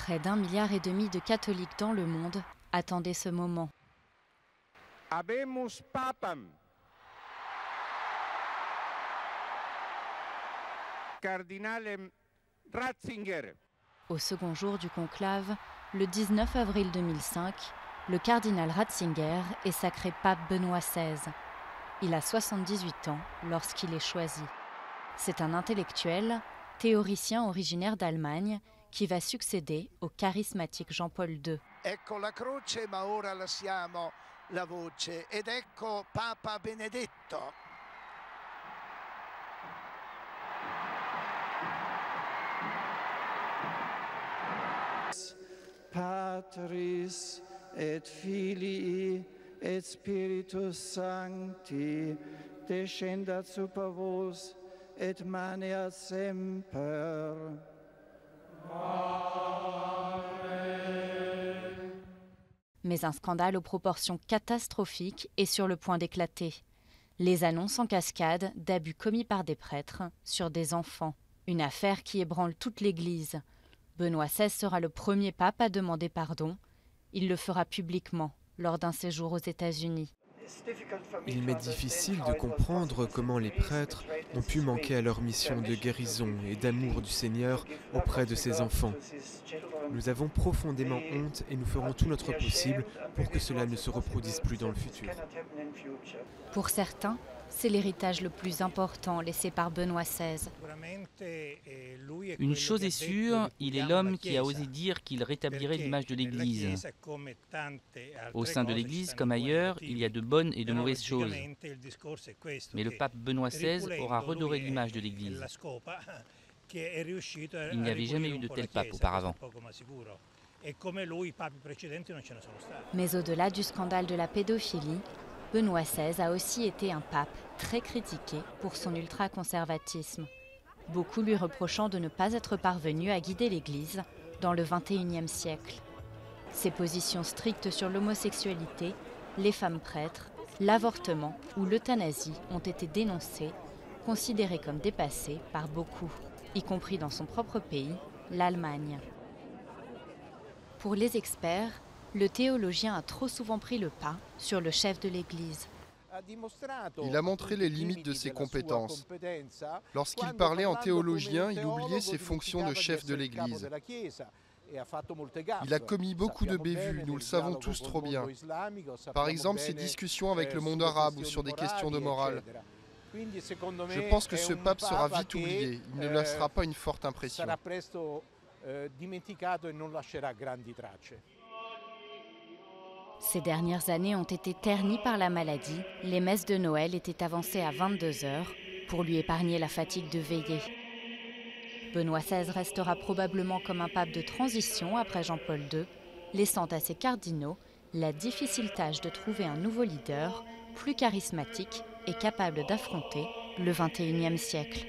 Près d'1,5 milliard de catholiques dans le monde attendaient ce moment. Habemus papam. Cardinalem Ratzinger. Au second jour du conclave, le 19 avril 2005, le cardinal Ratzinger est sacré pape Benoît XVI. Il a 78 ans lorsqu'il est choisi. C'est un intellectuel, théoricien originaire d'Allemagne, qui va succéder au charismatique Jean-Paul II. Ecco la croce, ma ora lasciamo la voce, ed ecco Papa Benedetto. Patris et Filii et Spiritus Sancti, descendat super vos et maneat semper. Mais un scandale aux proportions catastrophiques est sur le point d'éclater. Les annonces en cascade d'abus commis par des prêtres sur des enfants. Une affaire qui ébranle toute l'Église. Benoît XVI sera le premier pape à demander pardon. Il le fera publiquement lors d'un séjour aux États-Unis. Il m'est difficile de comprendre comment les prêtres ont pu manquer à leur mission de guérison et d'amour du Seigneur auprès de ses enfants. Nous avons profondément honte et nous ferons tout notre possible pour que cela ne se reproduise plus dans le futur. Pour certains, c'est l'héritage le plus important laissé par Benoît XVI. Une chose est sûre, il est l'homme qui a osé dire qu'il rétablirait l'image de l'Église. Au sein de l'Église, comme ailleurs, il y a de bonnes et de mauvaises choses. Mais le pape Benoît XVI aura redoré l'image de l'Église. Il n'y avait jamais eu de tel pape auparavant. Mais au-delà du scandale de la pédophilie, Benoît XVI a aussi été un pape très critiqué pour son ultra-conservatisme. Beaucoup lui reprochant de ne pas être parvenu à guider l'Église dans le XXIe siècle. Ses positions strictes sur l'homosexualité, les femmes prêtres, l'avortement ou l'euthanasie ont été dénoncées, considérées comme dépassées par beaucoup, y compris dans son propre pays, l'Allemagne. Pour les experts, le théologien a trop souvent pris le pas sur le chef de l'Église. Il a montré les limites de ses compétences. Lorsqu'il parlait en théologien, il oubliait ses fonctions de chef de l'Église. Il a commis beaucoup de bévues, nous le savons tous trop bien. Par exemple, ses discussions avec le monde arabe ou sur des questions de morale. Je pense que ce pape sera vite oublié, il ne laissera pas une forte impression. Ces dernières années ont été ternies par la maladie. Les messes de Noël étaient avancées à 22 h pour lui épargner la fatigue de veiller. Benoît XVI restera probablement comme un pape de transition après Jean-Paul II, laissant à ses cardinaux la difficile tâche de trouver un nouveau leader plus charismatique et capable d'affronter le XXIe siècle.